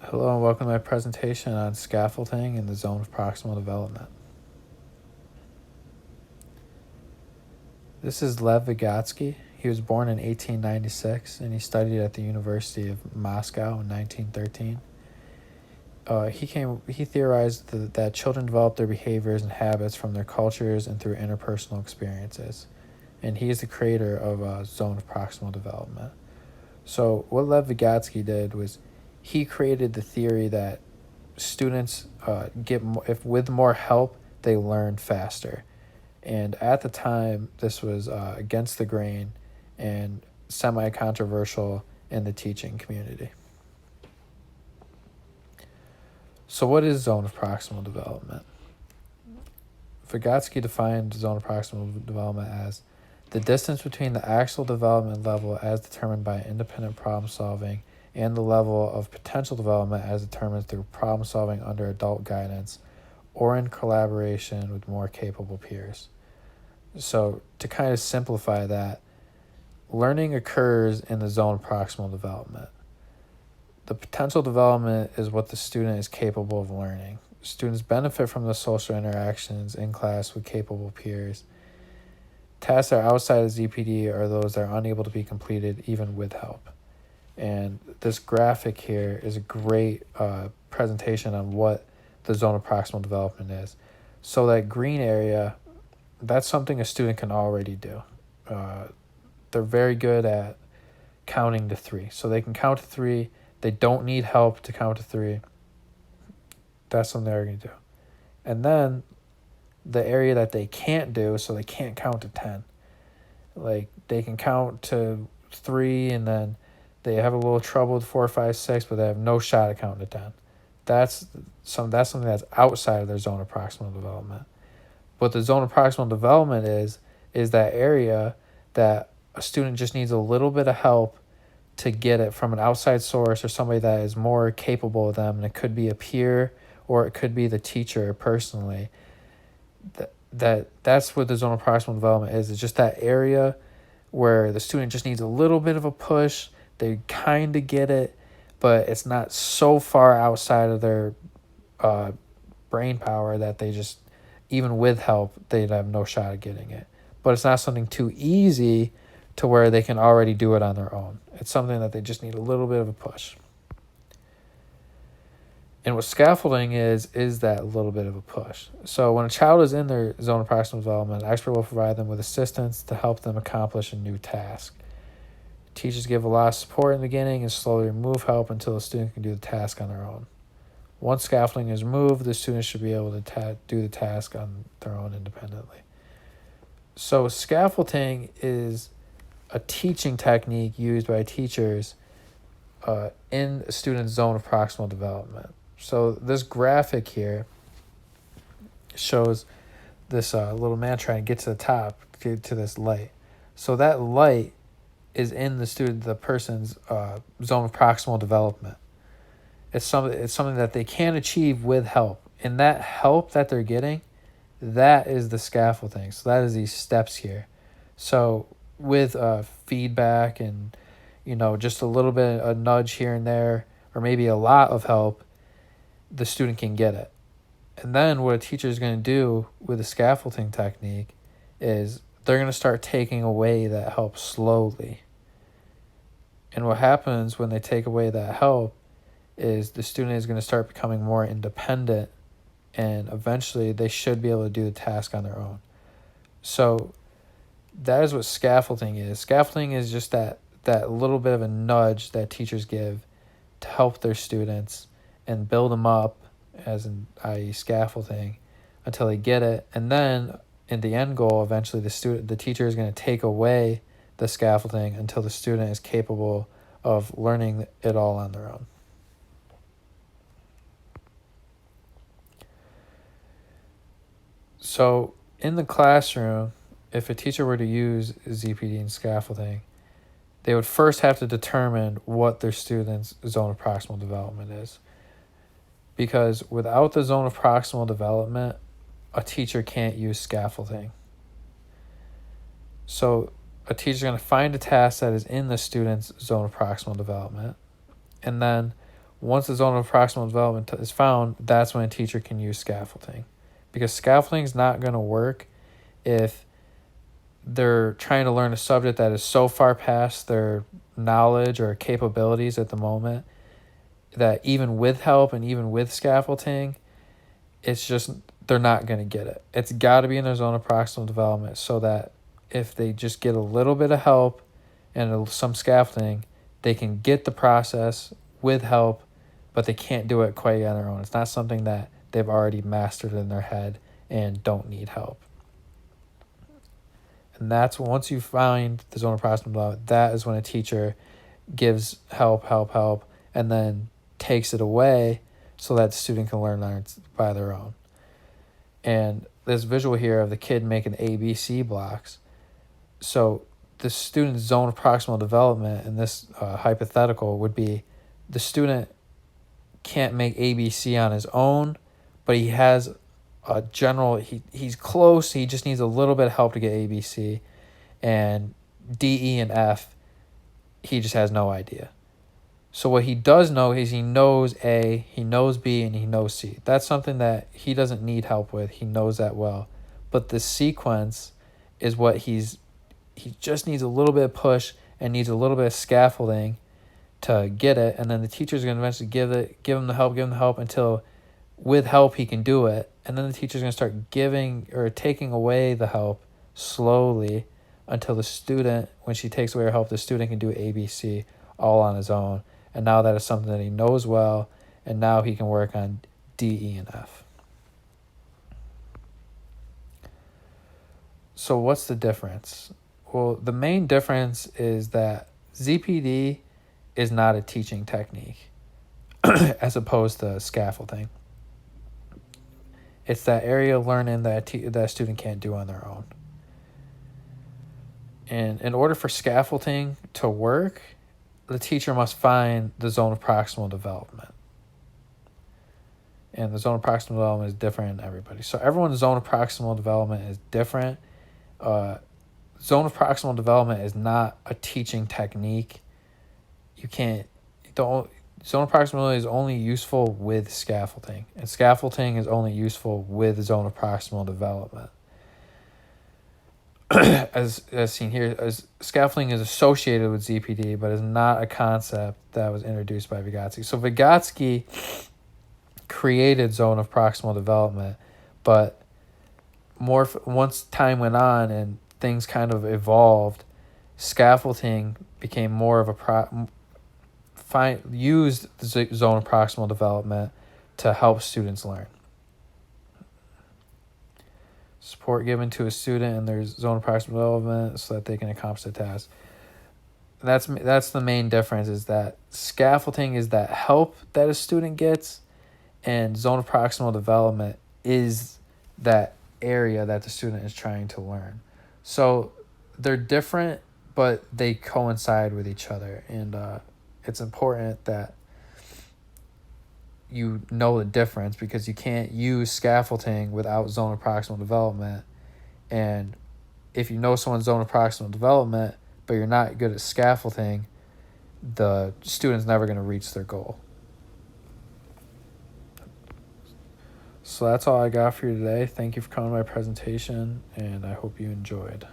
Hello and welcome to my presentation on scaffolding in the zone of proximal development. This is Lev Vygotsky. He was born in 1896 and he studied at the University of Moscow in 1913. He theorized that children develop their behaviors and habits from their cultures and through interpersonal experiences. And he is the creator of a zone of proximal development. So what Lev Vygotsky did was he created the theory that students get more, if with more help they learn faster, and at the time this was against the grain and semi-controversial in the teaching community. So what is zone of proximal development? Vygotsky defined zone of proximal development as the distance between the actual development level as determined by independent problem solving and the level of potential development as determined through problem solving under adult guidance or in collaboration with more capable peers. So to kind of simplify that, learning occurs in the zone of proximal development. The potential development is what the student is capable of learning. Students benefit from the social interactions in class with capable peers. Tasks that are outside of ZPD are those that are unable to be completed even with help. And this graphic here is a great presentation on what the zone of proximal development is. So that green area, that's something a student can already do. They're very good at counting to 3. So they can count to 3. They don't need help to count to 3. That's something they're going to do. And then the area that they can't do, so they can't count to 10. Like they can count to 3 and then they have a little trouble with 4, 5, 6, but they have no shot at counting to 10. That's something that's outside of their zone of proximal development. What the zone of proximal development is that area that a student just needs a little bit of help to get it from an outside source or somebody that is more capable of them, and it could be a peer or it could be the teacher personally. That's what the zone of proximal development is. It's just that area where the student just needs a little bit of a push. They kind of get it, but it's not so far outside of their brain power that they just, even with help, they'd have no shot at getting it. But it's not something too easy to where they can already do it on their own. It's something that they just need a little bit of a push. And what scaffolding is that little bit of a push. So when a child is in their zone of proximal development, an expert will provide them with assistance to help them accomplish a new task. Teachers give a lot of support in the beginning and slowly remove help until the student can do the task on their own. Once scaffolding is removed, the student should be able to do the task on their own independently. So scaffolding is a teaching technique used by teachers in a student's zone of proximal development. So this graphic here shows this little man trying to get to the top, to this light. So that light is in the person's zone of proximal development. It's something that they can achieve with help. And that help that they're getting, that is the scaffolding. So that is these steps here. So with feedback and, just a little bit of a nudge here and there, or maybe a lot of help, the student can get it. And then what a teacher is going to do with the scaffolding technique is they're going to start taking away that help slowly. And what happens when they take away that help is the student is going to start becoming more independent, and eventually they should be able to do the task on their own. So that is what scaffolding is. Scaffolding is just that little bit of a nudge that teachers give to help their students and build them up, as in i.e. scaffolding, until they get it. And then in the end goal, eventually the teacher is going to take away the scaffolding until the student is capable of learning it all on their own. So in the classroom, if a teacher were to use ZPD and scaffolding, they would first have to determine what their student's zone of proximal development is. Because without the zone of proximal development, a teacher can't use scaffolding. So a teacher is going to find a task that is in the student's zone of proximal development. And then Once the zone of proximal development is found, that's when a teacher can use scaffolding. Because scaffolding is not going to work if they're trying to learn a subject that is so far past their knowledge or capabilities at the moment that even with help and even with scaffolding, it's just they're not going to get it. It's got to be in their zone of proximal development so that if they just get a little bit of help and some scaffolding, they can get the process with help, but they can't do it quite on their own. It's not something that they've already mastered in their head and don't need help. And that's once you find the zone of proximal development, that is when a teacher gives help, and then takes it away so that the student can learn by their own. And this visual here of the kid making ABC blocks. So the student's zone of proximal development in this hypothetical would be the student can't make ABC on his own, but he has a general, he's close, he just needs a little bit of help to get ABC. And D, E, and F, he just has no idea. So what he does know is he knows A, he knows B, and he knows C. That's something that he doesn't need help with. He knows that well. But the sequence is what he just needs a little bit of push and needs a little bit of scaffolding to get it. And then the teacher's going to eventually give him the help until with help he can do it. And then the teacher's going to start giving or taking away the help slowly until the student, when she takes away her help, the student can do ABC all on his own. And now that is something that he knows well, and now he can work on D, E, and F. So what's the difference? Well, the main difference is that ZPD is not a teaching technique as opposed to scaffolding. It's that area of learning that a student can't do on their own. And in order for scaffolding to work, the teacher must find the zone of proximal development. And the zone of proximal development is different in everybody. So everyone's zone of proximal development is different. Zone of proximal development is not a teaching technique. Zone of proximal is only useful with scaffolding. And scaffolding is only useful with zone of proximal development. As seen here, as scaffolding is associated with ZPD, but is not a concept that was introduced by Vygotsky. So Vygotsky created zone of proximal development, but once time went on and things kind of evolved, scaffolding became more of used the zone of proximal development to help students learn. Support given to a student in their zone of proximal development so that they can accomplish the task. That's the main difference, is that scaffolding is that help that a student gets, and zone of proximal development is that area that the student is trying to learn. So they're different, but they coincide with each other, and it's important that you know the difference, because you can't use scaffolding without zone of proximal development. And if you know someone's zone of proximal development, but you're not good at scaffolding, the student's never going to reach their goal. So that's all I got for you today. Thank you for coming to my presentation, and I hope you enjoyed.